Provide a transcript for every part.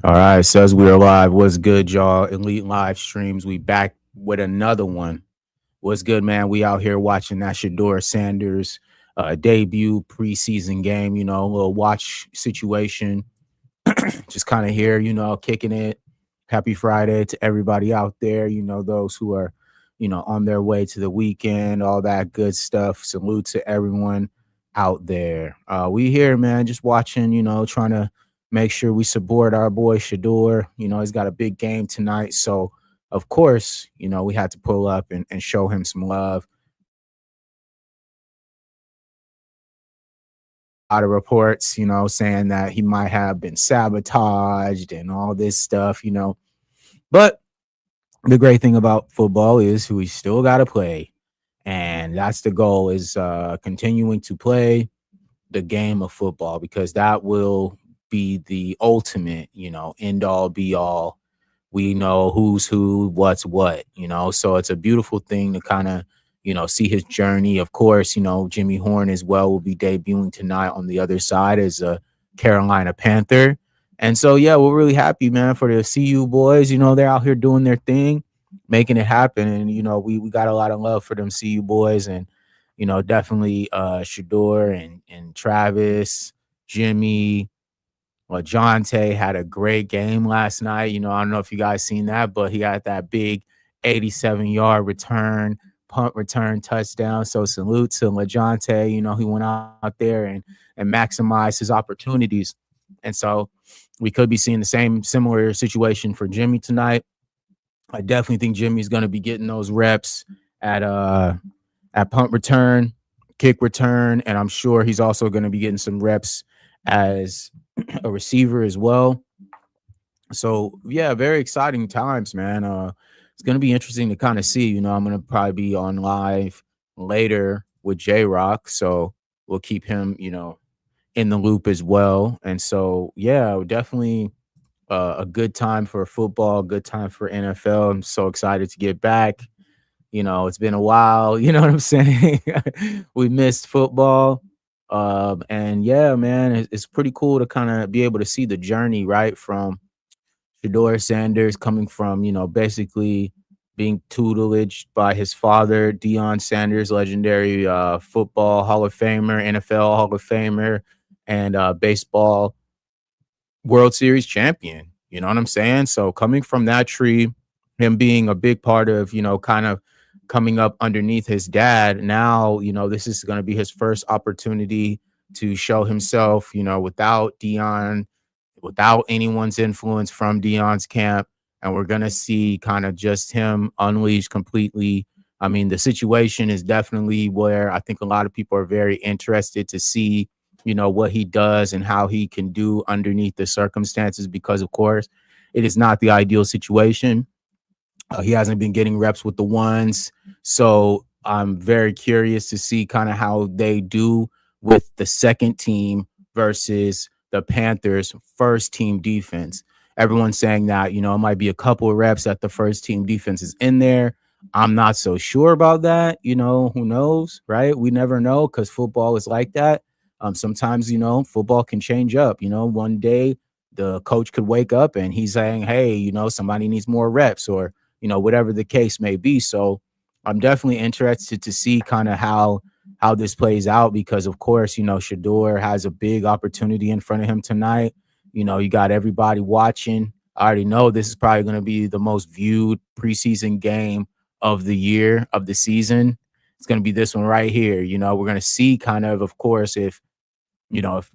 All right, says we are live. What's good, y'all? Elite live streams. We back with another one. What's good, man? We out here watching that Sheduer Sanders debut preseason game. A little watch situation. Just kind of here, kicking it. Happy Friday to everybody out there. Those who are, on their way to the weekend, all that good stuff. Salute to everyone out there. We here, man, just watching, trying to make sure we support our boy Shador. He's got a big game tonight. So, of course, we had to pull up and show him some love. A lot of reports, saying that he might have been sabotaged and all this stuff. But the great thing about football is we still got to play. And that's the goal is continuing to play the game of football because that will be the ultimate, end all be all. We know who's who, what's what, so it's a beautiful thing to kind of, see his journey. Of course, Jimmy Horn as well will be debuting tonight on the other side as a Carolina Panther. And so, yeah, we're really happy, man, for the CU boys. They're out here doing their thing, making it happen. And, we got a lot of love for them CU boys and, definitely Shador and Travis, Jimmy, well, Jonte had a great game last night. I don't know if you guys seen that, but he got that big 87-yard return, punt return touchdown. So salute to LaJonte. He went out there and maximized his opportunities. And so we could be seeing the same similar situation for Jimmy tonight. I definitely think Jimmy's going to be getting those reps at punt return, kick return, and I'm sure he's also going to be getting some reps as a receiver as well. So yeah, very exciting times, man. It's gonna be interesting to kind of see. I'm gonna probably be on live later with J Rock, so we'll keep him, in the loop as well. And so yeah, definitely a good time for football, good time for NFL. I'm so excited to get back. It's been a while. You know what I'm saying? We missed football. And yeah, man, it's pretty cool to kind of be able to see the journey, right? From Shedeur Sanders coming from, basically being tutelaged by his father, Deion Sanders, legendary football Hall of Famer, NFL Hall of Famer, and baseball World Series champion. You know what I'm saying? So coming from that tree, him being a big part of, kind of coming up underneath his dad, now, this is going to be his first opportunity to show himself, without Dion, without anyone's influence from Dion's camp. And we're going to see kind of just him unleashed completely. I mean, the situation is definitely where I think a lot of people are very interested to see, what he does and how he can do underneath the circumstances, because, of course, it is not the ideal situation. He hasn't been getting reps with the ones. So I'm very curious to see kind of how they do with the second team versus the Panthers' first team defense. Everyone's saying that, it might be a couple of reps that the first team defense is in there. I'm not so sure about that. Who knows, right? We never know because football is like that. Sometimes, football can change up. One day the coach could wake up and he's saying, hey, somebody needs more reps or, whatever the case may be. So I'm definitely interested to see kind of how this plays out because, of course, Shedeur has a big opportunity in front of him tonight. You got everybody watching. I already know this is probably going to be the most viewed preseason game of the year, of the season. It's going to be this one right here. We're going to see kind of course, you know, if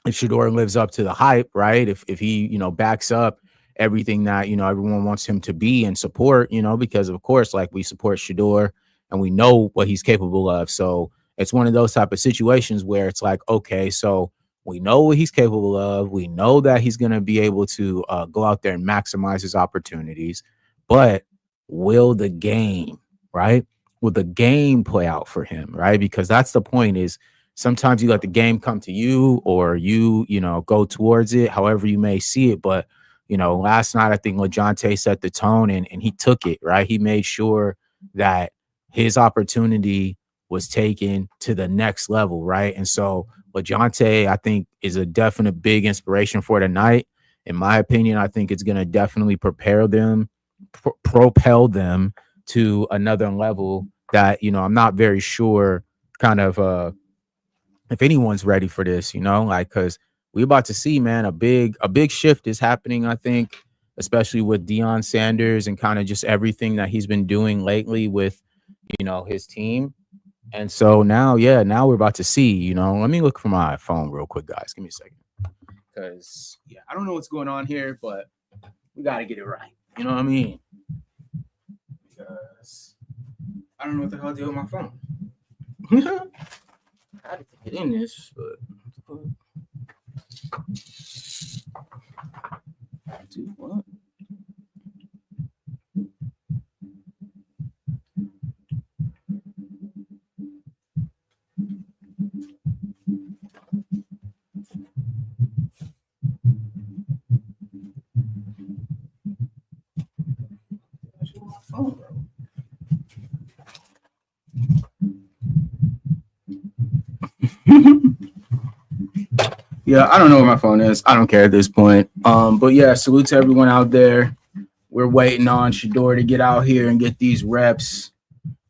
if Shedeur lives up to the hype, right? If he, backs up everything that, everyone wants him to be and support, because of course, like we support Shedeur and we know what he's capable of. So it's one of those type of situations where it's like, okay, so we know what he's capable of. We know that he's going to be able to go out there and maximize his opportunities. But will the game, right? Will the game play out for him, right? Because that's the point is sometimes you let the game come to you or you go towards it, however you may see it. But, last night, I think LaJonte set the tone and he took it, right? He made sure that his opportunity was taken to the next level, right? And so LaJonte, I think, is a definite big inspiration for tonight. In my opinion, I think it's going to definitely prepare them, propel them to another level that, I'm not very sure kind of if anyone's ready for this, like cuz we about to see, man, a big shift is happening, I think, especially with Deion Sanders and kind of just everything that he's been doing lately with, his team. And so now, yeah, now we're about to see, let me look for my phone real quick, guys. Give me a second. Cuz yeah, I don't know what's going on here, but we got to get it right. You know what I mean? Because I don't know what the hell to do with my phone. I had to get in this, but do what? My phone, bro. Yeah, I don't know where my phone is. I don't care at this point. But yeah, salute to everyone out there. We're waiting on Sheduer to get out here and get these reps.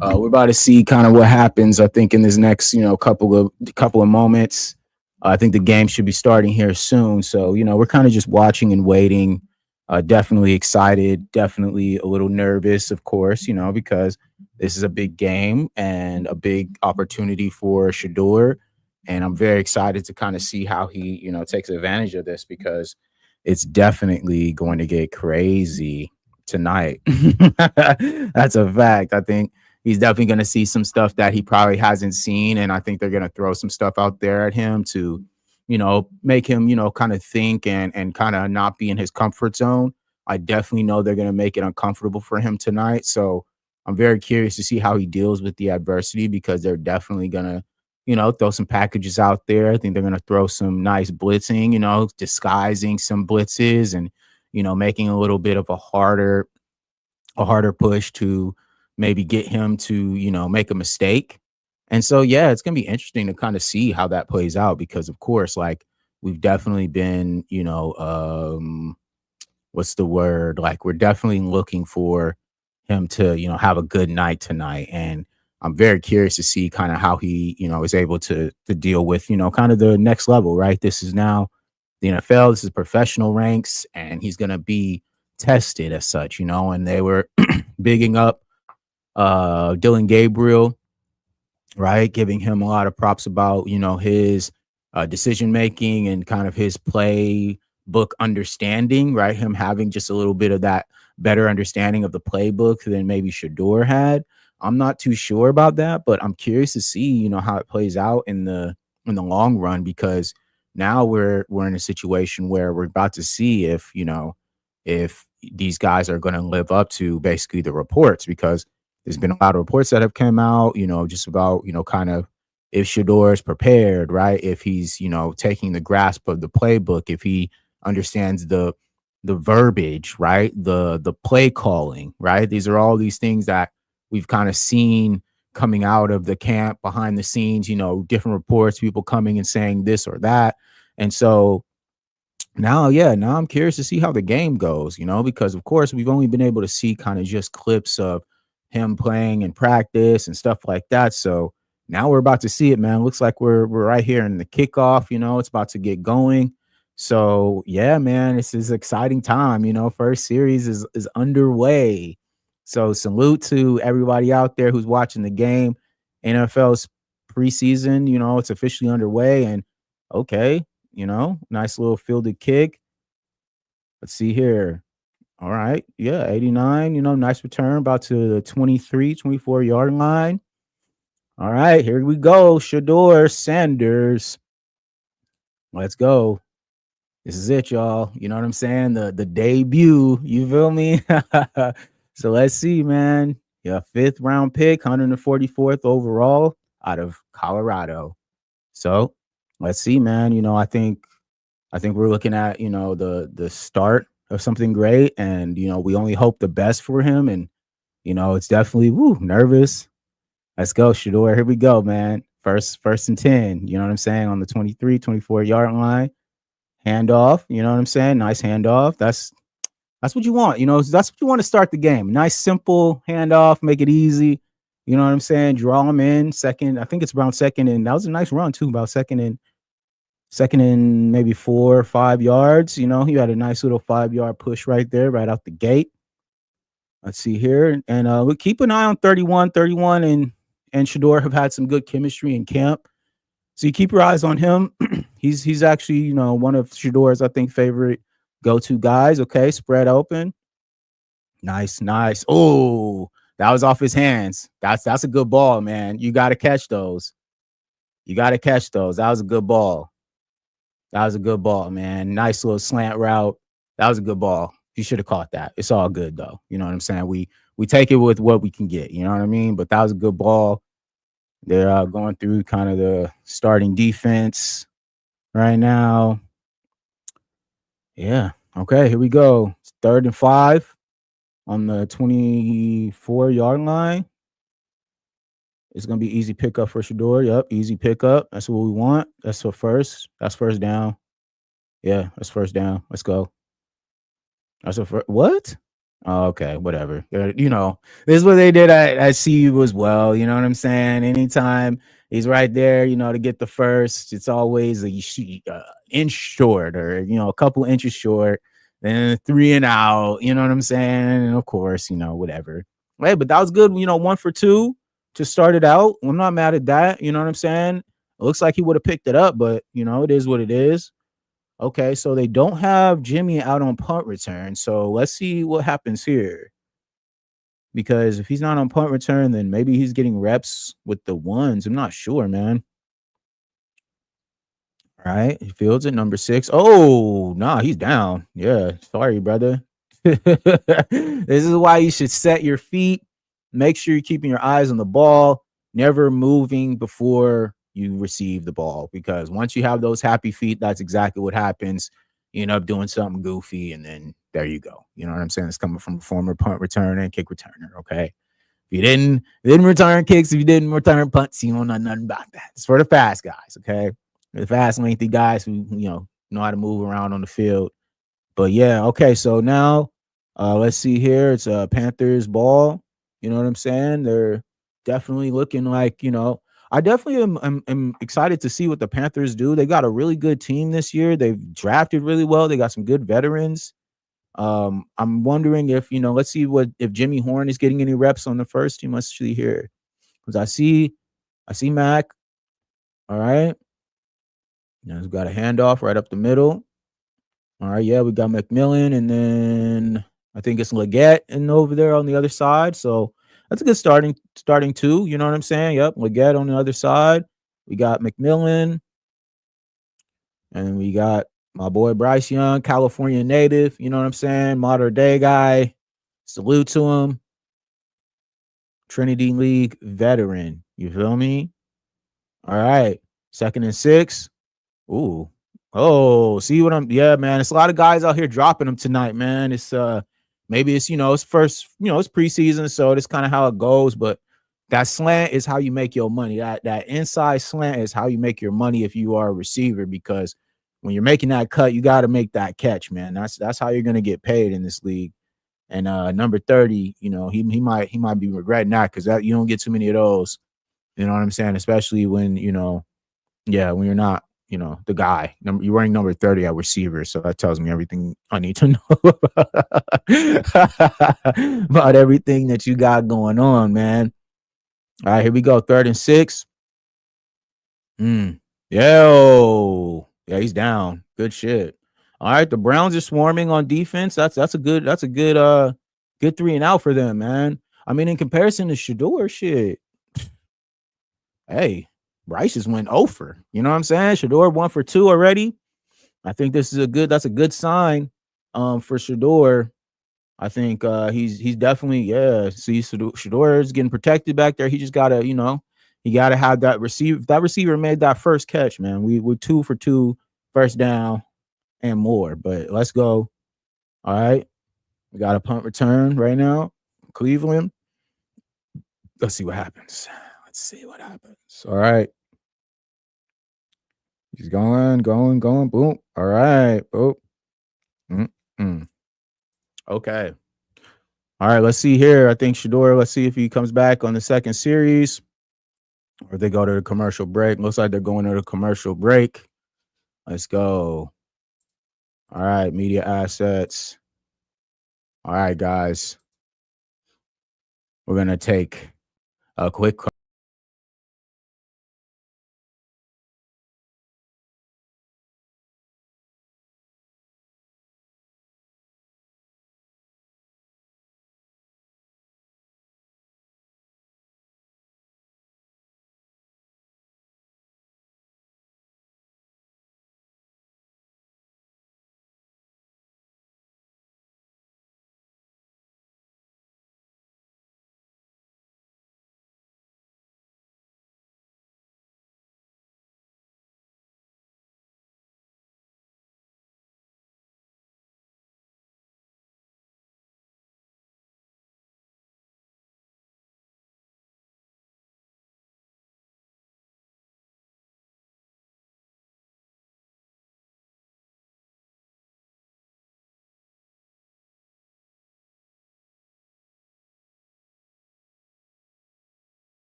We're about to see kind of what happens. I think in this next, couple of moments. I think the game should be starting here soon. So we're kind of just watching and waiting. Definitely excited. Definitely a little nervous, of course. Because this is a big game and a big opportunity for Sheduer, and I'm very excited to kind of see how he, takes advantage of this because it's definitely going to get crazy tonight. That's a fact. I think he's definitely going to see some stuff that he probably hasn't seen, and I think they're going to throw some stuff out there at him to, make him, kind of think and kind of not be in his comfort zone. I definitely know they're going to make it uncomfortable for him tonight. So I'm very curious to see how he deals with the adversity because they're definitely going to, throw some packages out there. I think they're going to throw some nice blitzing, disguising some blitzes and, making a little bit of a harder push to maybe get him to, make a mistake. And so, yeah, it's going to be interesting to kind of see how that plays out because, of course, like we've definitely been, what's the word? Like we're definitely looking for him to, have a good night tonight. And I'm very curious to see kind of how he, is able to deal with, kind of the next level, right? This is now the NFL, this is professional ranks, and he's gonna be tested as such, and they were bigging up Dylan Gabriel, right? Giving him a lot of props about, his decision making and kind of his playbook understanding, right? Him having just a little bit of that better understanding of the playbook than maybe Sheduer had. I'm not too sure about that, but I'm curious to see, how it plays out in the long run because now we're in a situation where we're about to see if these guys are going to live up to basically the reports because there's been a lot of reports that have come out, just about, kind of if Shador is prepared, right? If he's, taking the grasp of the playbook, if he understands the verbiage, right? The play calling, right? These are all these things that we've kind of seen coming out of the camp behind the scenes, different reports, people coming and saying this or that. And so now, yeah, now I'm curious to see how the game goes, because of course we've only been able to see kind of just clips of him playing in practice and stuff like that. So now we're about to see it, man. Looks like we're right here in the kickoff, it's about to get going. So yeah, man, this is exciting time, first series is underway. So salute to everybody out there who's watching the game. NFL's preseason, it's officially underway and okay, nice little fielded kick. Let's see here. All right. Yeah, 89, nice return about to the 23, 24-yard line. All right, here we go. Sheduer Sanders. Let's go. This is it, y'all. You know what I'm saying? The debut. You feel me? So let's see, man. Yeah, fifth round pick, 144th overall out of Colorado. So let's see, man. I think we're looking at, the start of something great. And, we only hope the best for him. And, it's definitely nervous. Let's go, Sheduer. Here we go, man. First and 10. You know what I'm saying? On the 23, 24-yard line. Handoff, you know what I'm saying? Nice handoff. That's what you want. That's what you want to start the game. Nice, simple handoff, make it easy. You know what I'm saying? Draw them in second. I think it's around second, and that was a nice run too. About second and maybe 4 or 5 yards. He had a nice little 5 yard push right there, right out the gate. Let's see here, and we keep an eye on 31, and Sheduer have had some good chemistry in camp. So you keep your eyes on him. He's actually one of Sheduer's I think favorite go to guys. Okay, spread open. Nice, nice. Oh, that was off his hands. That's a good ball, man. You got to catch those. You got to catch those. That was a good ball. That was a good ball, man. Nice little slant route. That was a good ball. You should have caught that. It's all good though. You know what I'm saying? We take it with what we can get. You know what I mean? But that was a good ball. They're going through kind of the starting defense right now. Yeah. Okay. Here we go. It's 3rd and 5 on the 24-yard line. It's gonna be easy pickup for Sheduer. Yep, easy pickup. That's what we want. That's for first. That's first down. Yeah, that's first down. Let's go. That's a what? Oh, okay, whatever. This is what they did at CU as well. You know what I'm saying? Anytime he's right there, to get the first, it's always inch short or a couple inches short, then 3 and out. You know what I'm saying? And of course, whatever. Hey, but that was good. 1 for 2 to start it out. I'm not mad at that. You know what I'm saying? It looks like he would have picked it up, but it is what it is. Okay, so they don't have Jimmy out on punt return. So let's see what happens here. Because if he's not on punt return, then maybe he's getting reps with the ones. I'm not sure, man. All right, he fields at number 6. Oh, nah, he's down. Yeah, sorry, brother. This is why you should set your feet. Make sure you're keeping your eyes on the ball, never moving before you receive the ball. Because once you have those happy feet, that's exactly what happens. You end up doing something goofy, and then there you go. You know what I'm saying? It's coming from a former punt returner and kick returner. Okay. If you didn't return kicks, if you didn't return punts, you don't know nothing about that. It's for the fast guys, okay? The fast, lengthy guys who know how to move around on the field. But yeah, okay. So now, let's see here. It's a Panthers ball. You know what I'm saying? They're definitely looking like I definitely am excited to see what the Panthers do. They got a really good team this year. They've drafted really well. They got some good veterans. I'm wondering if let's see if Jimmy Horn is getting any reps on the first team. Let's see here, because I see Mac. All right, he's got a handoff right up the middle. All right, yeah, we got McMillan, and then I think it's Leggett and over there on the other side. So that's a good starting two. You know what I'm saying? Yep, Leggett on the other side. We got McMillan, and we got my boy Bryce Young, California native. You know what I'm saying? Modern day guy. Salute to him. Trinity League veteran. You feel me? All right. 2nd and 6. Ooh. Oh, see what yeah, man. It's a lot of guys out here dropping them tonight, man. It's maybe it's it's first, it's preseason, so it's kind of how it goes. But that slant is how you make your money. That inside slant is how you make your money if you are a receiver, because when you're making that cut, you got to make that catch, man. That's how you're gonna get paid in this league. And number 30, he might be regretting that, because that you don't get too many of those. You know what I'm saying? Especially when when you're not the guy. You're wearing number 30 at receiver, so that tells me everything I need to know about everything that you got going on, man. All right, here we go. 3rd and 6. Yo, yeah, he's down. Good shit. All right, the Browns are swarming on defense. That's a good good 3-and-out for them, man. I mean, in comparison to Sheduer, shit. Hey, Bryce just went over. You know what I'm saying? Sheduer 1 for 2 already. I think this is that's a good sign for Sheduer. I think he's definitely, yeah. See, Sheduer is getting protected back there. He just gotta, he gotta have that receiver. That receiver made that first catch, man. We're 2 for 2, first down and more. But let's go. All right. We got a punt return right now. Cleveland. Let's see what happens. Let's see what happens. All right. He's going. Boom. All right. Boom. Mm-mm. Okay. All right. Let's see here. I think Sheduer. Let's see if he comes back on the second series, or they go to the commercial break. Looks like they're going to the commercial break. Let's go. All right. Media assets. All right, guys. We're gonna take a quick.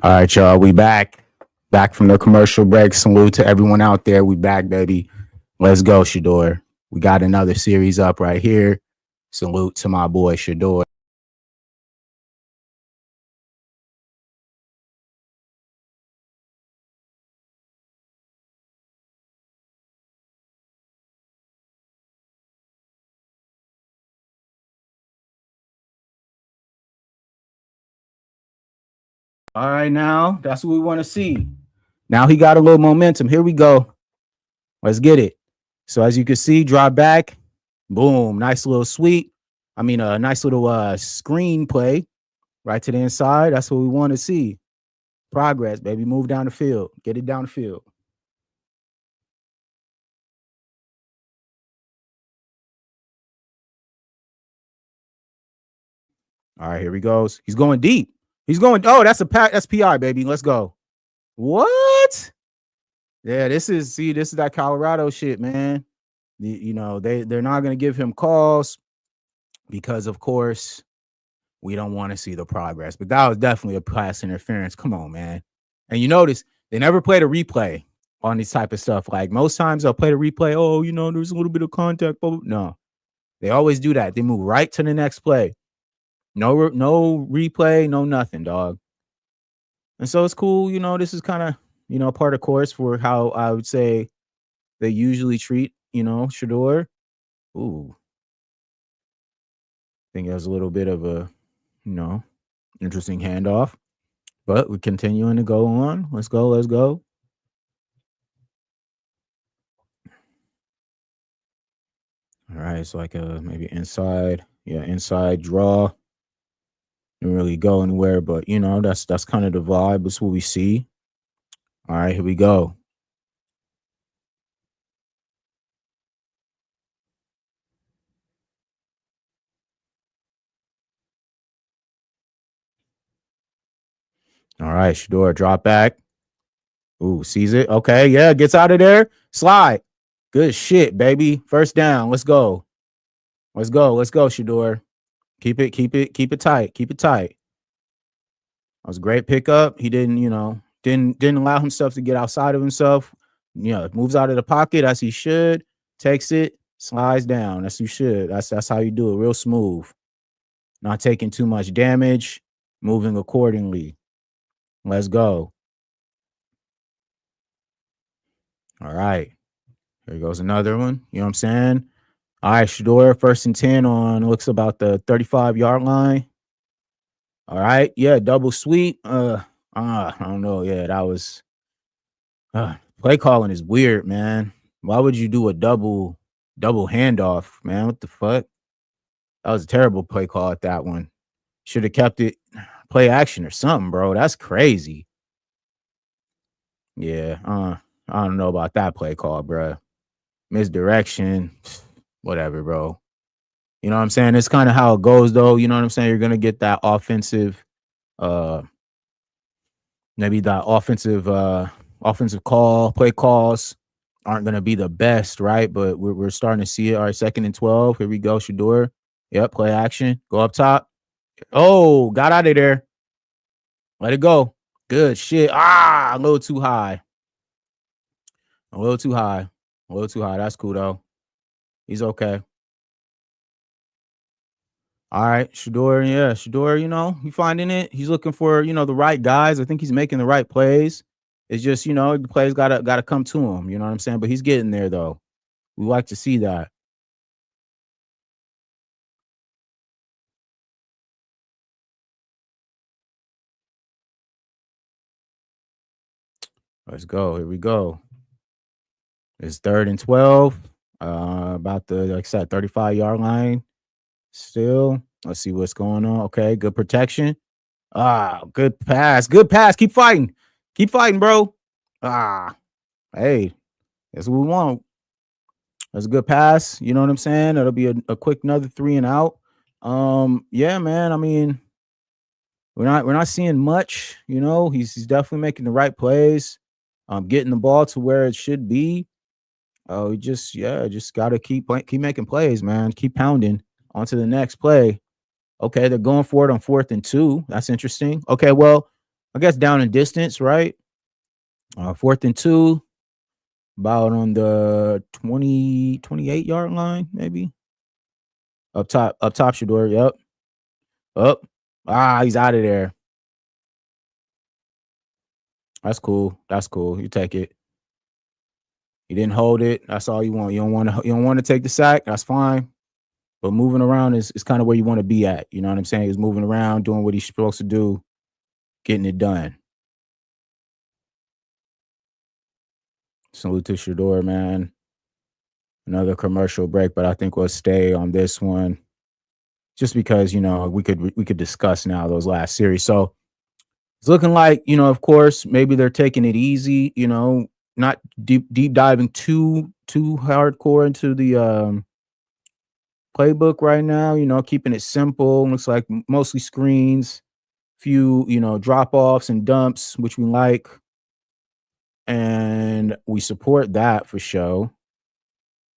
All right, y'all. We back. Back from the commercial break. Salute to everyone out there. We back, baby. Let's go, Sheduer. We got another series up right here. Salute to my boy Sheduer. All right, now that's what we want to see. Now he got a little momentum. Here we go. Let's get it. So as you can see, drop back. Boom. Nice little sweep. I mean, a nice little screen play right to the inside. That's what we want to see. Progress, baby. Move down the field. Get it down the field. All right, here he goes. He's going deep. He's going. Oh, that's a pack. That's PI, baby. Let's go. What? Yeah, this is that Colorado shit, man. They're not gonna give him calls because of course we don't want to see the progress. But that was definitely a pass interference. Come on, man. And you notice they never played a replay on this type of stuff. Like most times they'll play the replay. Oh, there's a little bit of contact. But no, they always do that. They move right to the next play. No replay, no nothing, dog. And so it's cool. This is kind of part of course for how I would say they usually treat Sheduer. Ooh, I think that was a little bit of a you know interesting handoff. But we're continuing to go on. Let's go. Let's go. All right. It's like a maybe inside. Yeah, inside draw. Didn't really go anywhere, but that's kind of the vibe. That's what we see. All right, here we go. All right, Sheduer, drop back. Ooh, sees it. Okay, yeah, gets out of there. Slide. Good shit, baby. First down. Let's go. Let's go. Let's go, Sheduer. Keep it tight. Keep it tight. That was a great pickup. He didn't, didn't allow himself to get outside of himself. Moves out of the pocket as he should, takes it, slides down. As you should. That's how you do it. Real smooth. Not taking too much damage, moving accordingly. Let's go. All right. Here goes another one. You know what I'm saying? All right, Sheduer, 1st and 10 on looks about the 35-yard line. All right. Yeah, double sweep. I don't know. Yeah, that was play calling is weird, man. Why would you do a double handoff, man? What the fuck? That was a terrible play call at that one. Should have kept it play action or something, bro. That's crazy. Yeah, I don't know about that play call, bro. Misdirection, whatever, bro. You know what I'm saying? It's kind of how it goes, though. You know what I'm saying? You're gonna get that offensive, uh, maybe that offensive play calls aren't gonna be the best, right? But we're starting to see it. All right, 2nd and 12. Here we go, Sheduer. Yep, play action. Go up top. Oh, got out of there. Let it go. Good shit. A little too high. A little too high. A little too high. That's cool though. He's okay. All right, Sheduer, yeah, Sheduer, he finding it. He's looking for, the right guys. I think he's making the right plays. It's just, the plays gotta come to him. You know what I'm saying? But he's getting there though. We like to see that. Let's go. Here we go. It's 3rd and 12. About the, like I said, 35-yard line. Still. Let's see what's going on. Okay, good protection. Good pass. Good pass. Keep fighting. Keep fighting, bro. Hey, that's what we want. That's a good pass. You know what I'm saying? That'll be a quick another 3 and out. Yeah, man. I mean, we're not seeing much. He's definitely making the right plays. Getting the ball to where it should be. Oh, just gotta keep making plays, man. Keep pounding on to the next play. Okay, they're going for it on 4th and 2. That's interesting. Okay, well, I guess down in distance, right? 4th and 2, about on the 28-yard line, maybe. Up top, Sheduer. Yep. Up. He's out of there. That's cool. That's cool. You take it. You didn't hold it. That's all you want. You don't want to take the sack. That's fine. But moving around is kind of where you want to be at. You know what I'm saying? He's moving around, doing what he's supposed to do, getting it done. Salute to Sheduer, man. Another commercial break, but I think we'll stay on this one just because we could discuss now those last series. So it's looking like of course, maybe they're taking it easy. Not deep diving too hardcore into the playbook right now. Keeping it simple. Looks like mostly screens, few drop offs and dumps, which we like, and we support that for sure.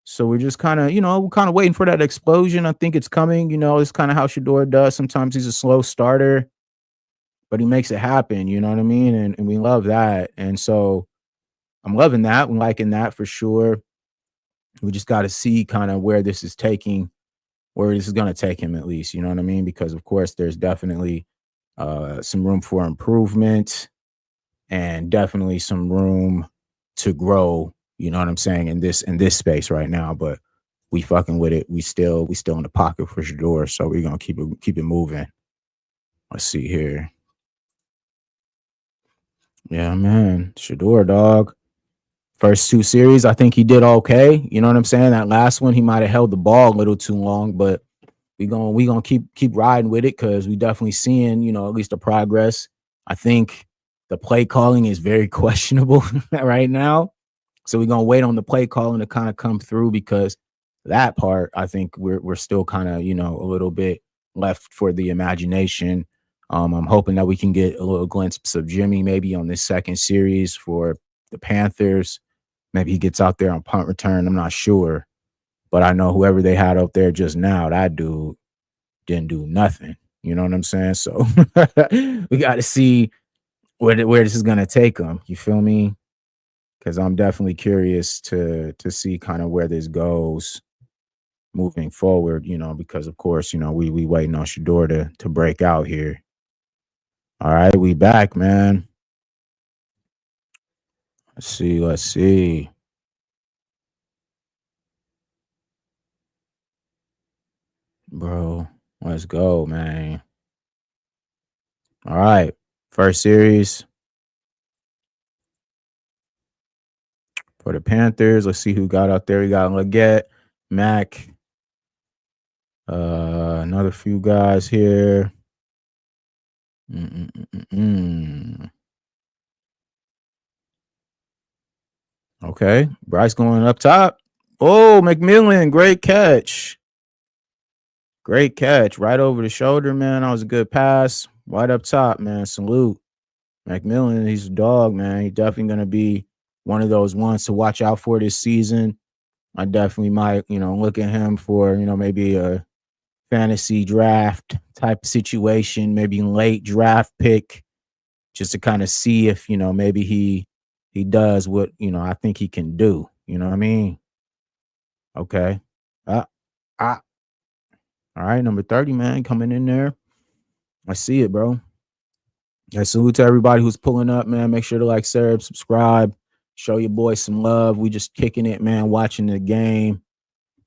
So we're just kind of waiting for that explosion. I think it's coming. It's kind of how Sheduer does. Sometimes he's a slow starter, but he makes it happen. You know what I mean? And we love that. And so I'm loving that. I'm liking that for sure. We just got to see kind of where this is going to take him at least. You know what I mean? Because of course, there's definitely some room for improvement and definitely some room to grow. You know what I'm saying in this space right now, but we fucking with it. We still in the pocket for Sheduer, so we're gonna keep it moving. Let's see here. Yeah, man, Sheduer, dog. First 2 series, I think he did okay. You know what I'm saying? That last one, he might have held the ball a little too long, but we gonna keep riding with it because we definitely seeing at least the progress. I think the play calling is very questionable right now. So we're gonna wait on the play calling to kind of come through because that part I think we're still kind of a little bit left for the imagination. I'm hoping that we can get a little glimpse of Jimmy maybe on this second series for the Panthers. Maybe he gets out there on punt return. I'm not sure, but I know whoever they had up there just now, that dude didn't do nothing. You know what I'm saying? So we got to see where this is gonna take him. You feel me? Because I'm definitely curious to see kind of where this goes moving forward. Because of course, we waiting on Sheduer to break out here. All right, we back, man. Let's see. Bro, let's go, man. All right. First series for the Panthers. Let's see who got out there. We got Leggett, Mac, another few guys here. Mm-mm-mm-mm. Okay. Bryce going up top. Oh, McMillan, great catch. Great catch. Right over the shoulder, man. That was a good pass. Right up top, man. Salute. McMillan, he's a dog, man. He's definitely going to be one of those ones to watch out for this season. I definitely might, look at him for, maybe a fantasy draft type situation, maybe late draft pick, just to kind of see if, maybe he does what, I think he can do. You know what I mean? Okay. Uh, I, all right, number 30, man, coming in there. I see it, bro. Yeah, salute to everybody who's pulling up, man. Make sure to like, subscribe, show your boys some love. We just kicking it, man, watching the game,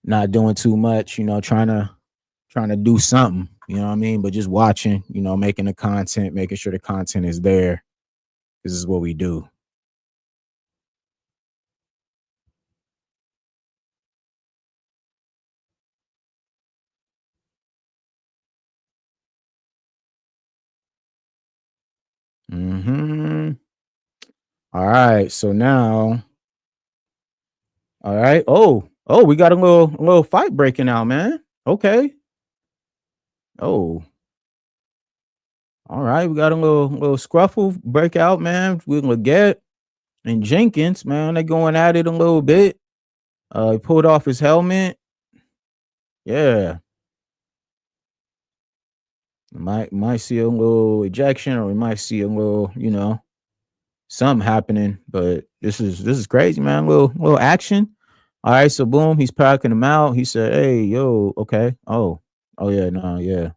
not doing too much, trying to do something, you know what I mean? But just watching, making the content, making sure the content is there. This is what we do. All right. So now, all right. Oh, we got a little fight breaking out, man. Okay. Oh, all right. We got a little scruffle breakout, man. With Leggett and Jenkins, man. They going at it a little bit. He pulled off his helmet. Yeah. Might see a little ejection, or we might see a little, something happening. But this is crazy, man. Little action. All right, so boom, he's packing him out. He said, "Hey, yo, okay. Oh yeah, no, yeah,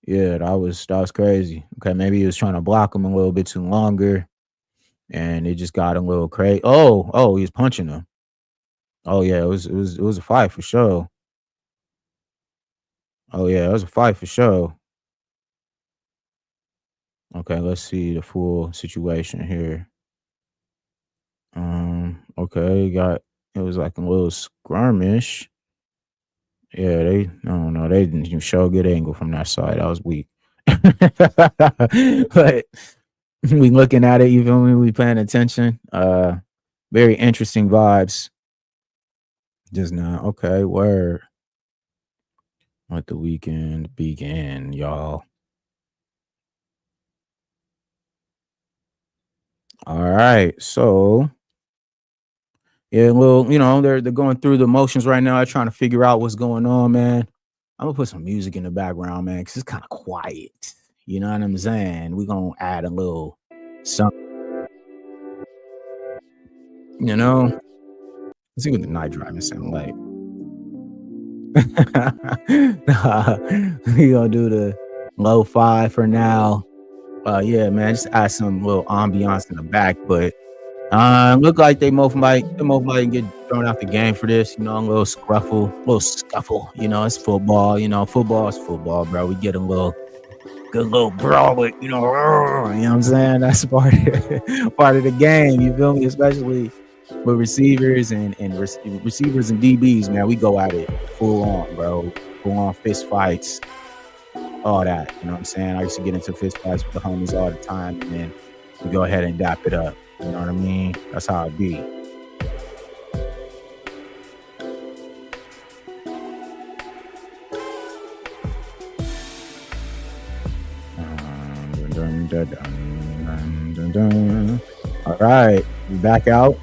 yeah. That was crazy. Okay, maybe he was trying to block him a little bit too longer, and it just got a little crazy. Oh, he was punching him. Oh yeah, it was a fight for sure. Oh yeah, it was a fight for sure. Okay, let's see the full situation here. Okay, it was like a little skirmish. Yeah, I don't know, they didn't even show a good angle from that side. That was weak. But we looking at it, you feel me? We paying attention. Very interesting vibes. Just now. Okay, word. Let the weekend begin, y'all. All right. So yeah, well, they're going through the motions right now. They're trying to figure out what's going on, man. I'm gonna put some music in the background, man, because it's kind of quiet. You know what I'm saying? We're gonna add a little something, you know. Let's see what the night driving sound like. Nah, we gonna do the lo-fi for now. Yeah, man, just add some little ambiance in the back, but look like they most likely get thrown out the game for this. A little little scuffle. It's football. Football is football, bro. We get a good little brawl, but what I'm saying? That's part of the game. You feel me? Especially with receivers and receivers and DBs, man. We go at it full on, bro. Full on fist fights, all that. You know what I'm saying? I used to get into fist fights with the homies all the time, and then we go ahead and dap it up. You know what I mean? That's how it be. All right, we back out.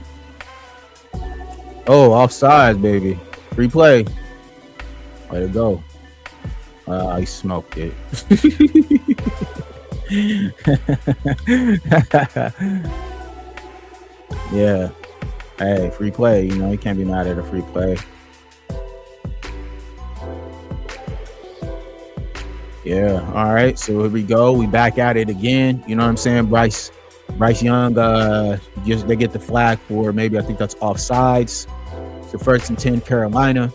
Oh, offsides, baby. Free play. Let it go. I smoked it. Yeah. Hey, free play. You know, you can't be mad at a free play. Yeah. All right. So here we go. We back at it again. You know what I'm saying? Bryce Young, just they get the flag for maybe, I think that's offsides. So 1st and 10 Carolina.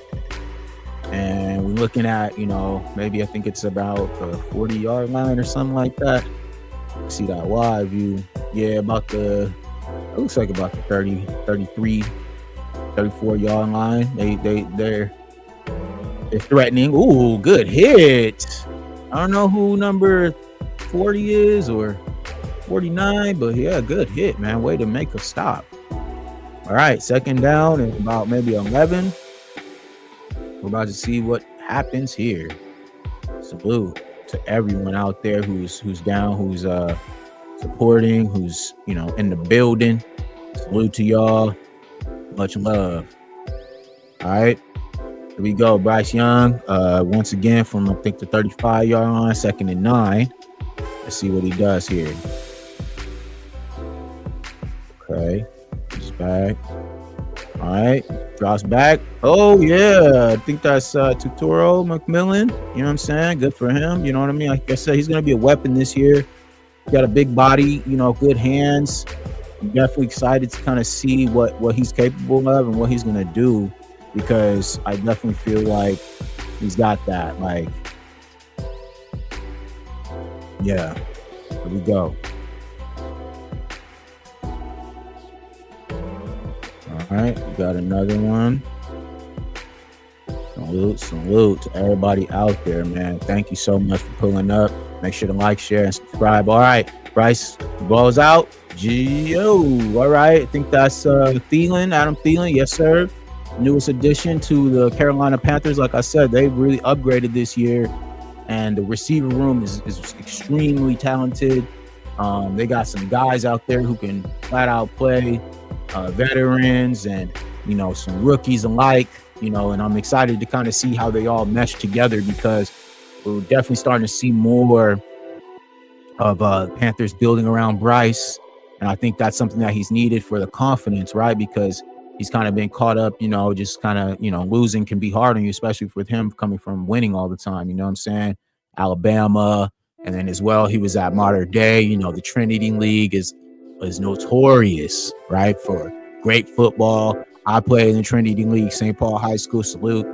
And we're looking at, you know, maybe I think it's about the 40-yard line or something like that. See that wide view. Yeah, it looks like about the 30, 33, 34-yard line. They're threatening. Ooh, good hit. I don't know who number 40 is or 49, but yeah, good hit, man. Way to make a stop. All right, 2nd down and about maybe 11. We're about to see what happens here. Salute to everyone out there who's down, who's supporting, who's, you know, in the building. Salute to y'all. Much love. All right. Here we go. Bryce Young, once again from, I think, the 35-yard line, 2nd and 9. Let's see what he does here. Okay. He's back. All right. Drops back. Oh, yeah. I think that's Tutoro McMillan. You know what I'm saying? Good for him. You know what I mean? Like I said, he's going to be a weapon this year. He got a big body, you know, good hands. I'm definitely excited to kind of see what he's capable of and what he's going to do, because I definitely feel like he's got that. Like, yeah. Here we go. All right, we got another one. Salute to everybody out there, man. Thank you so much for pulling up. Make sure to like, share, and subscribe. All right, Bryce, the ball's out. Gio. All right, I think that's Adam Thielen. Yes, sir. Newest addition to the Carolina Panthers. Like I said, they've really upgraded this year, and the receiver room is extremely talented. They got some guys out there who can flat out play, veterans and, you know, some rookies alike, you know, and I'm excited to kind of see how they all mesh together, because we're definitely starting to see more of Panthers building around Bryce. And I think that's something that he's needed for the confidence, right? Because he's kind of been caught up, you know, just kind of, you know, losing can be hard on you, especially with him coming from winning all the time. You know what I'm saying? Alabama. And then as well, he was at Modern Day. You know, the Trinity League is notorious, right, for great football. I played in the Trinity League, St. Paul High School. Salute.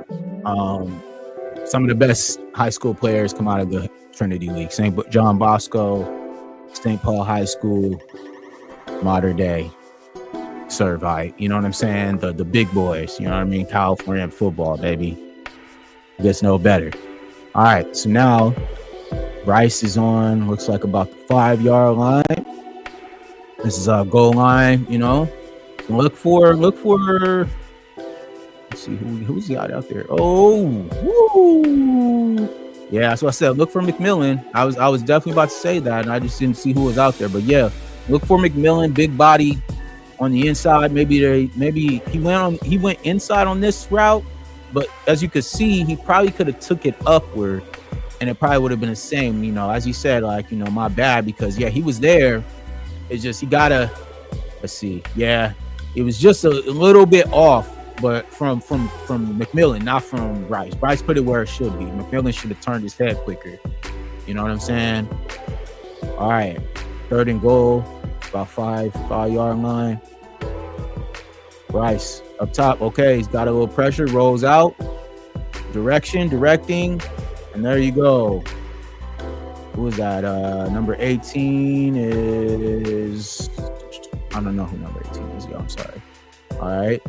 Some of the best high school players come out of the Trinity League. St. John Bosco, St. Paul High School, Modern Day, Servite. You know what I'm saying? The big boys. You know what I mean? California football, baby. Gets no better. All right, so now Bryce is on, looks like about the 5-yard line. This is a goal line, you know. Look for. Let's see who's the guy out there. Oh, woo. Yeah, that's what I said. Look for McMillan. I was definitely about to say that, and I just didn't see who was out there. But yeah, look for McMillan, big body on the inside. Maybe he went inside on this route, but as you could see, he probably could have took it upward, and it probably would have been the same. You know, as you said, like, you know, my bad, because yeah, he was there. It's just, he gotta, let's see. Yeah, it was just a little bit off, but from McMillan, not from Bryce. Bryce put it where it should be. McMillan should have turned his head quicker. You know what I'm saying? All right, 3rd and goal, about 5-yard line. Bryce up top. Okay, he's got a little pressure, rolls out, directing, and there you go. Who is that? Number 18 is, I don't know who number 18 is. Yo, I'm sorry. All right.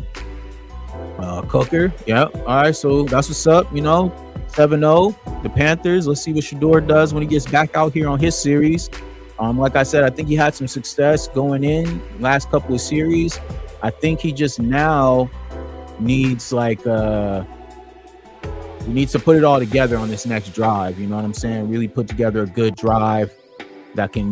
Cooker. Yeah. All right. So that's what's up. You know, 7-0. The Panthers. Let's see what Sheduer does when he gets back out here on his series. Like I said, I think he had some success going in last couple of series. I think he just now needs he needs to put it all together on this next drive. You know what I'm saying? Really put together a good drive that can,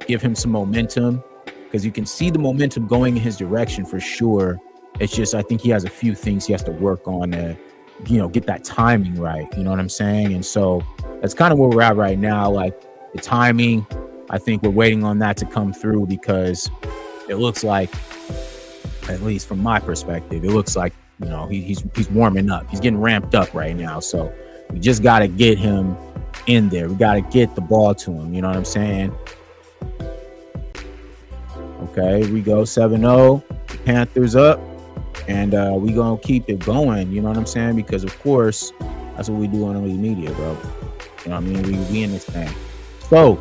give him some momentum, because you can see the momentum going in his direction for sure. It's just, I think he has a few things he has to work on to, get that timing right. You know what I'm saying? And so that's kind of where we're at right now. Like the timing, I think we're waiting on that to come through, because it looks like, at least from my perspective, it looks like, he's warming up. He's getting ramped up right now. So we just got to get him in there. We got to get the ball to him. You know what I'm saying? Okay, we go 7-0. Panthers up. And we going to keep it going. You know what I'm saying? Because, of course, that's what we do on Elite Media, bro. You know what I mean? We in this thing. So,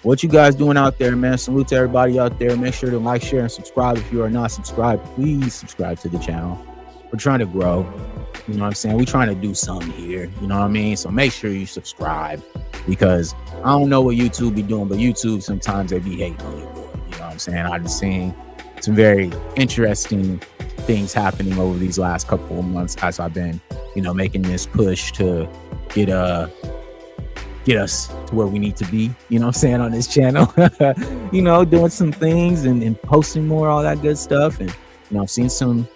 what you guys doing out there, man? Salute to everybody out there. Make sure to like, share, and subscribe. If you are not subscribed, please subscribe to the channel. We're trying to grow. You know what I'm saying? We're trying to do something here. You know what I mean? So make sure you subscribe, because I don't know what YouTube be doing, but YouTube, sometimes they be hating on you. You know what I'm saying? I've seen some very interesting things happening over these last couple of months as I've been, making this push to get us to where we need to be, you know what I'm saying, on this channel. Doing some things and posting more, all that good stuff. And I've seen some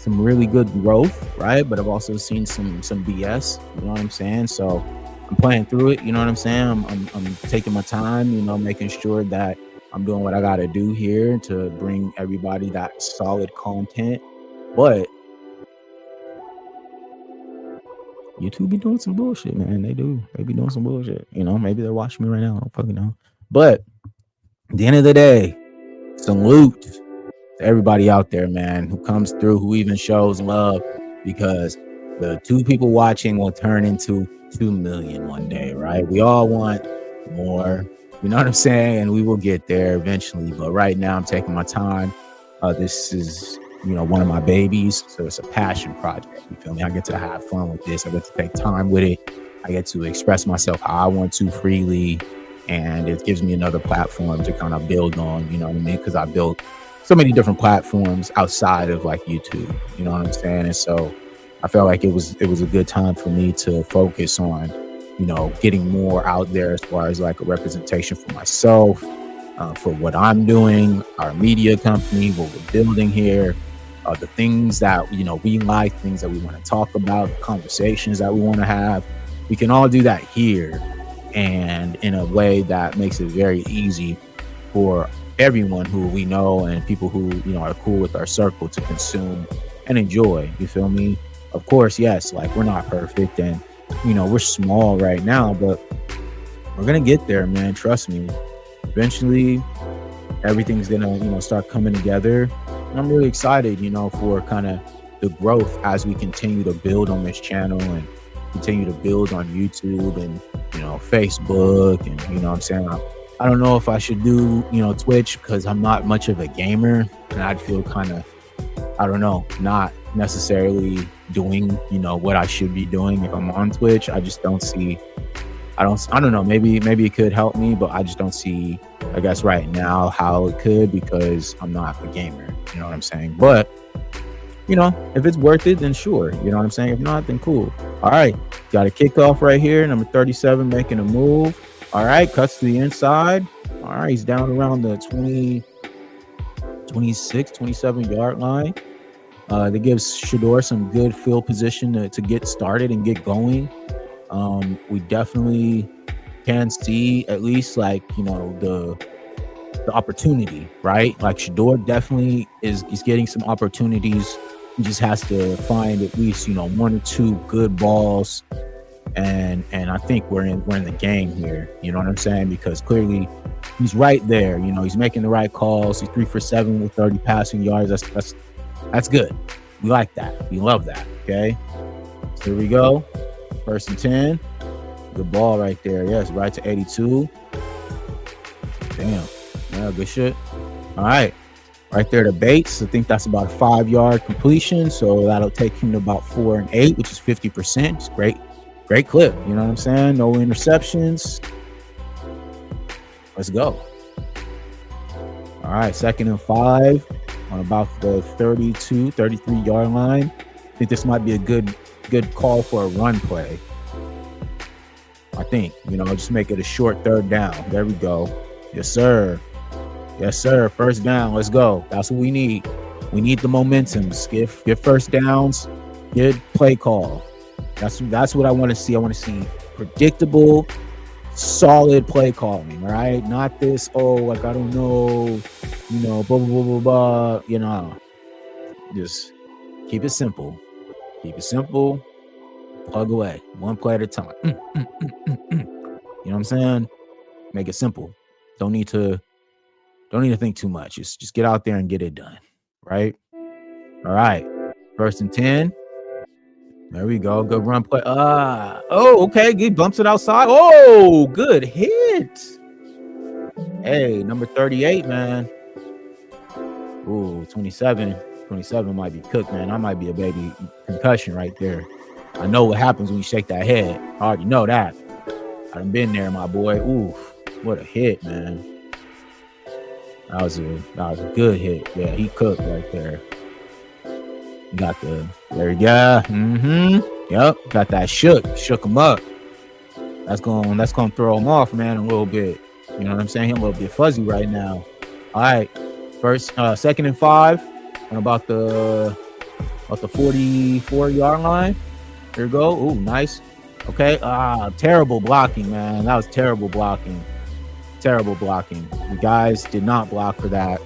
really good growth, right? But I've also seen some BS, you know what I'm saying? So I'm playing through it, you know what I'm saying? I'm taking my time, making sure that I'm doing what I got to do here to bring everybody that solid content. But YouTube be doing some bullshit, man. They do. They be doing some bullshit. Maybe they're watching me right now. I don't fucking know. But at the end of the day, salute to everybody out there, man, who comes through, who even shows love, because the 2 people watching will turn into 2 million one day, right? We all want more. You know what I'm saying? And we will get there eventually. But right now, I'm taking my time. This is, one of my babies. So it's a passion project. You feel me? I get to have fun with this. I get to take time with it. I get to express myself how I want to freely. And it gives me another platform to kind of build on, you know what I mean? Because I built so many different platforms outside of like YouTube. You know what I'm saying? And so I felt like it was a good time for me to focus on, getting more out there as far as like a representation for myself, for what I'm doing, our media company, what we're building here, the things that, we like, things that we want to talk about, conversations that we want to have. We can all do that here, and in a way that makes it very easy for everyone who we know and people who, are cool with our circle to consume and enjoy. You feel me? Of course, yes, like we're not perfect, and we're small right now, but we're gonna get there, man. Trust me. Eventually, everything's gonna, start coming together. And I'm really excited, for kind of the growth as we continue to build on this channel and continue to build on YouTube and, Facebook, and you know what I'm saying. I don't know if I should do, Twitch, because I'm not much of a gamer, and I'd feel kind of, I don't know, not necessarily doing, what I should be doing if I'm on Twitch. I just don't see, I don't know, maybe it could help me, but I just don't see, I guess right now, how it could, because I'm not a gamer, you know what I'm saying? But, if it's worth it, then sure, you know what I'm saying? If not, then cool. All right, got a kickoff right here, number 37 making a move. All right, cuts to the inside. All right, he's down around the 26, 27 yard line. That gives Sheduer some good field position to get started and get going. We definitely can see at least like, the opportunity, right? Like Sheduer definitely is getting some opportunities. He just has to find at least, 1 or 2 good balls. And I think we're in the game here. You know what I'm saying? Because clearly he's right there. He's making the right calls. He's 3 for 7 with 30 passing yards. That's good. We like that. We love that. Okay. So here we go. 1st and 10. Good ball right there. Yes, right to 82. Damn. Yeah, good shit. All right. Right there to Bates. I think that's about a 5-yard completion. So that'll take him to about 4 and 8, which is 50%. It's great. Great clip. You know what I'm saying? No interceptions. Let's go. All right. 2nd and 5 on about the 32, 33 yard line. I think this might be a good call for a run play. I think, just make it a short third down. There we go. Yes, sir. Yes, sir. First down. Let's go. That's what we need. We need the momentum. Get first downs. Good play call. That's what I want to see. I want to see predictable, solid play calling, right? Not this, I don't know, blah, blah, blah, blah, blah, just keep it simple. Keep it simple. Plug away. One play at a time. You know what I'm saying? Make it simple. Don't need to think too much. Just get out there and get it done. Right? All right. 1st and 10. There we go. Good run play. Okay. He bumps it outside. Oh, good hit. Hey, number 38, man. Ooh, 27. 27 might be cooked, man. I might be a baby concussion right there. I know what happens when you shake that head. I already know that. I done been there, my boy. Ooh, what a hit, man. That was a good hit. Yeah, he cooked right there. Got there you go. Yep, got that shook him up. That's gonna throw him off, man, a little bit. You know what I'm saying? He's a little bit fuzzy right now. All right, 2nd and 5, and about the 44-yard line. Here we go. Ooh, nice. Okay. Terrible blocking, man. That was terrible blocking. Terrible blocking. The guys did not block for that.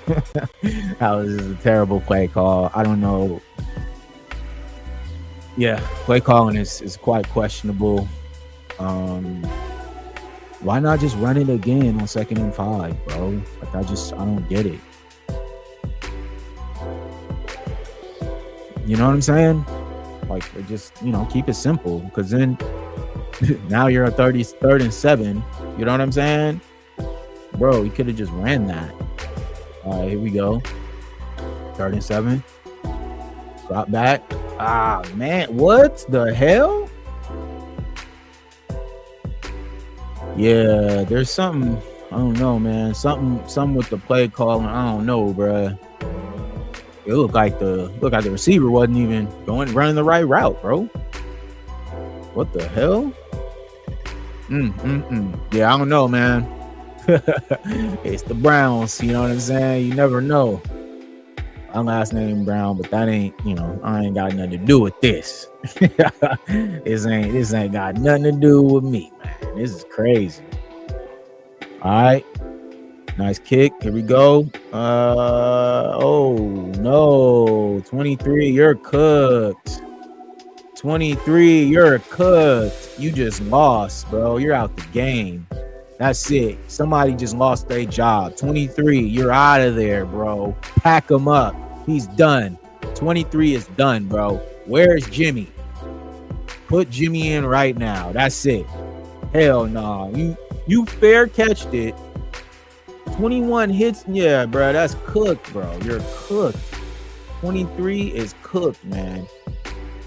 That was a terrible play call. I don't know. Yeah, play calling is quite questionable. Why not just run it again on 2nd and 5, bro? Like I don't get it. You know what I'm saying? Like, just, keep it simple, because then now you're a 3rd and 7. You know what I'm saying? Bro, you could have just ran that. All right, here we go. 3rd and 7. Drop back. Man, what the hell? Yeah, there's something, I don't know, man. Something with the play calling. I don't know, bruh. It looked like the receiver wasn't even running the right route, bro. What the hell? Yeah, I don't know, man. It's the Browns, you know what I'm saying? You never know. My last name Brown, but that ain't, I ain't got nothing to do with this. This ain't got nothing to do with me, man. This is crazy. All right. Nice kick. Here we go. Oh no. 23, you're cooked. 23, you're cooked. You just lost, bro. You're out the game. That's it. Somebody just lost their job. 23, you're out of there, bro. Pack him up. He's done. 23 is done, bro. Where's Jimmy? Put Jimmy in right now. That's it. Hell no. You fair catched it. 21 hits. Yeah, bro. That's cooked, bro. You're cooked. 23 is cooked, man.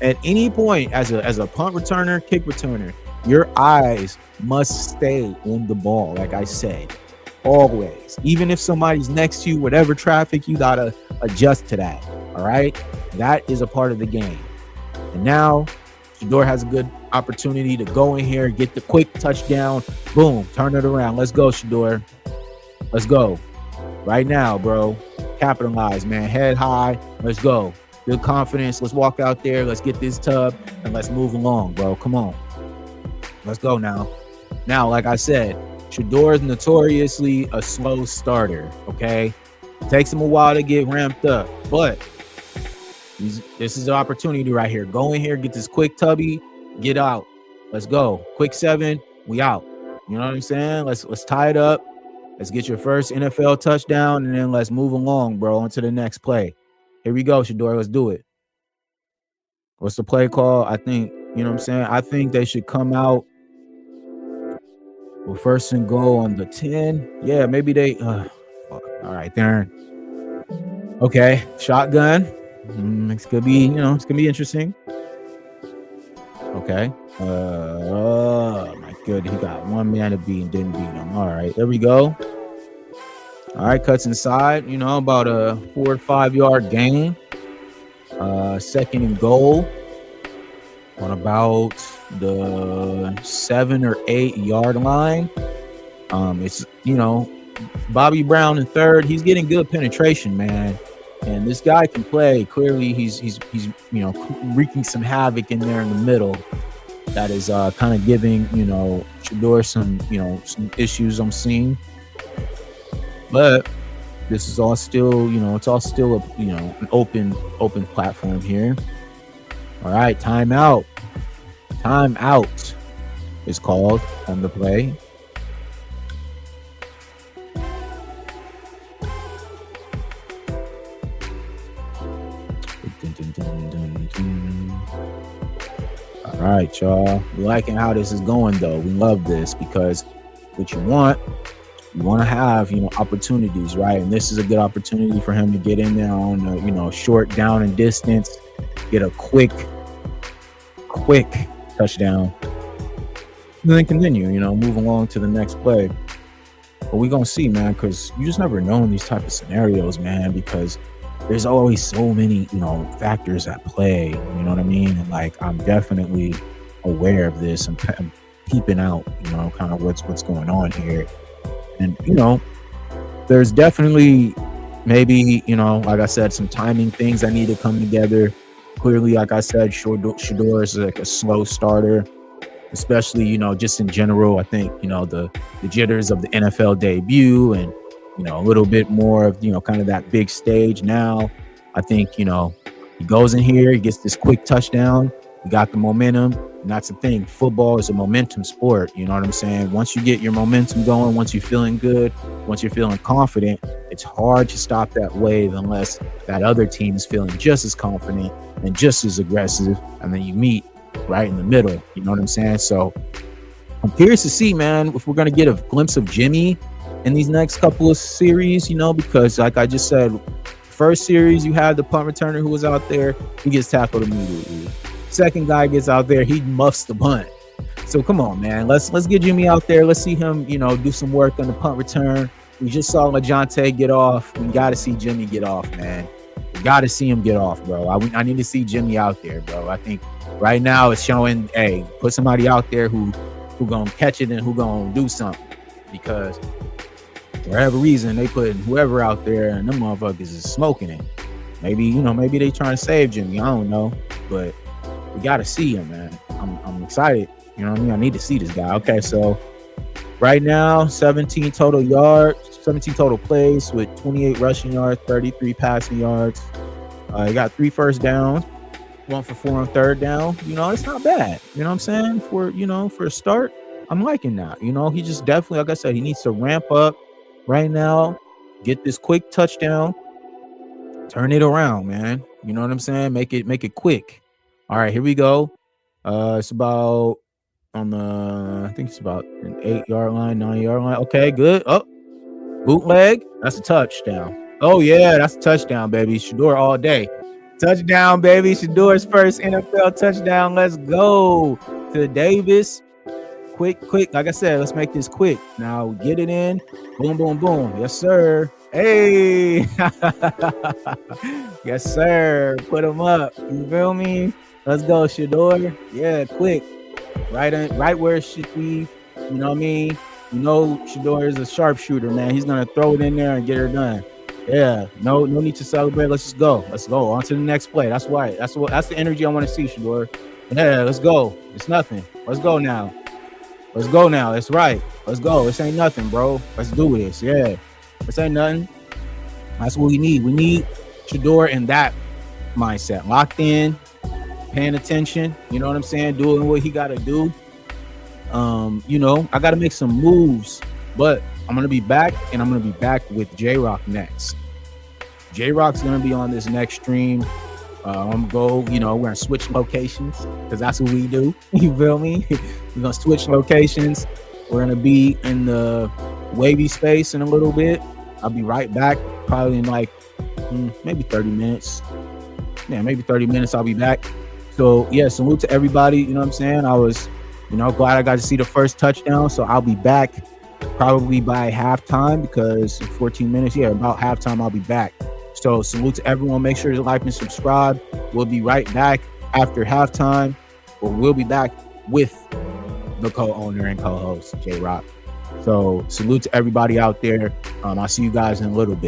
At any point, as a punt returner, kick returner, your eyes must stay on the ball, like I said, always. Even if somebody's next to you, whatever traffic, you gotta adjust to that. All right, that is a part of the game. And now, Sheduer has a good opportunity to go in here, get the quick touchdown. Boom, turn it around. Let's go, Sheduer. Let's go right now, bro. Capitalize, man. Head high. Let's go. Good confidence. Let's walk out there. Let's get this tub and let's move along, bro. Come on. Let's go now. Now, like I said, Sheduer is notoriously a slow starter, okay? It takes him a while to get ramped up, but this is the opportunity right here. Go in here, get this quick tubby, get out. Let's go. Quick 7, we out. You know what I'm saying? Let's tie it up. Let's get your first NFL touchdown, and then let's move along, bro, on to the next play. Here we go, Sheduer. Let's do it. What's the play call? I think, you know what I'm saying? I think they should come out with 1st and goal on the 10. Yeah, maybe they. Fuck. All right, Darren. Okay, shotgun. It's gonna be, it's gonna be interesting. Okay. Oh my goodness, he got one man to beat and didn't beat him. All right, there we go. All right, cuts inside. About a 4 or 5 yard gain. 2nd and goal on about the 7 or 8 yard line. It's Bobby Brown in third. He's getting good penetration, man. And this guy can play. Clearly, he's wreaking some havoc in there in the middle. That is kind of giving Sheduer some issues I'm seeing. But this is all still it's all still an open platform here. All right, timeout. Timeout is called on the play. All right, y'all. We liking how this is going, though. We love this because what you want to have, opportunities, right? And this is a good opportunity for him to get in there on a, short down and distance, get a quick touchdown, and then continue, move along to the next play. But we're going to see, man, because you just never know in these type of scenarios, man, because there's always so many, factors at play. You know what I mean? And like, I'm definitely aware of this. I'm peeping out, kind of what's going on here. And, there's definitely maybe, like I said, some timing things that need to come together. Clearly, like I said, Sheduer is like a slow starter, especially, just in general. I think, the jitters of the NFL debut and, a little bit more of, kind of that big stage now. I think, he goes in here, he gets this quick touchdown. He got the momentum. And that's the thing. Football is a momentum sport. You know what I'm saying? Once you get your momentum going, once you're feeling good, once you're feeling confident, it's hard to stop that wave unless that other team is feeling just as confident and just as aggressive. And then you meet right in the middle. You know what I'm saying? So I'm curious to see, man, if we're going to get a glimpse of Jimmy in these next couple of series, because like I just said, first series, you had the punt returner who was out there. He gets tackled immediately. Second guy gets out there, he muffs the punt. So come on, man. Let's get Jimmy out there. Let's see him, do some work on the punt return. We just saw LaJohntay get off. We got to see Jimmy get off, man. We got to see him get off, bro. I need to see Jimmy out there, bro. I think right now it's showing, hey, put somebody out there who gonna catch it and who gonna do something. Because for whatever reason, they put whoever out there and them motherfuckers is smoking it. Maybe, maybe they trying to save Jimmy. I don't know. But we got to see him, man. I'm excited. You know what I mean? I need to see this guy. Okay, so right now, 17 total yards, 17 total plays with 28 rushing yards, 33 passing yards. He got 3 first downs, 1 for 4 on third down. It's not bad. You know what I'm saying? For a start, I'm liking that. He just definitely, like I said, he needs to ramp up right now, get this quick touchdown, turn it around, man. You know what I'm saying? Make it quick. All right, here we go. It's about I think it's about an 8-yard line, 9-yard line. Okay, good. Oh, bootleg. That's a touchdown. Oh yeah, that's a touchdown, baby. Sheduer all day. Touchdown, baby. Sheduer's first NFL touchdown. Let's go to Davis. Quick. Like I said, let's make this quick. Now get it in. Boom, boom, boom. Yes, sir. Hey. Yes, sir. Put him up. You feel me? Let's go, Sheduer. Yeah, quick. Right where it should be. You know what I mean? Sheduer is a sharpshooter, man. He's gonna throw it in there and get her done. Yeah. No need to celebrate. Let's just go. Let's go on to the next play. That's right. That's the energy I want to see, Sheduer. Yeah, let's go. It's nothing. Let's go now. That's right. Let's go. This ain't nothing, bro. Let's do this. Yeah. This ain't nothing. That's what we need. We need Sheduer in that mindset. Locked in, paying attention. You know what I'm saying? Doing what he got to do. I got to make some moves, but I'm going to be back, and I'm going to be back with J-Rock next. J-Rock's going to be on this next stream. I'm going to go, we're going to switch locations because that's what we do. You feel me? We're going to switch locations. We're going to be in the wavy space in a little bit. I'll be right back, probably in like maybe 30 minutes. Yeah, maybe 30 minutes I'll be back. So, yeah, salute to everybody. You know what I'm saying? I was, glad I got to see the first touchdown. So I'll be back probably by halftime because in 14 minutes, about halftime, I'll be back. So salute to everyone. Make sure to like and subscribe. We'll be right back after halftime. Or we'll be back with the co-owner and co-host J Rock. So salute to everybody out there. I'll see you guys in a little bit.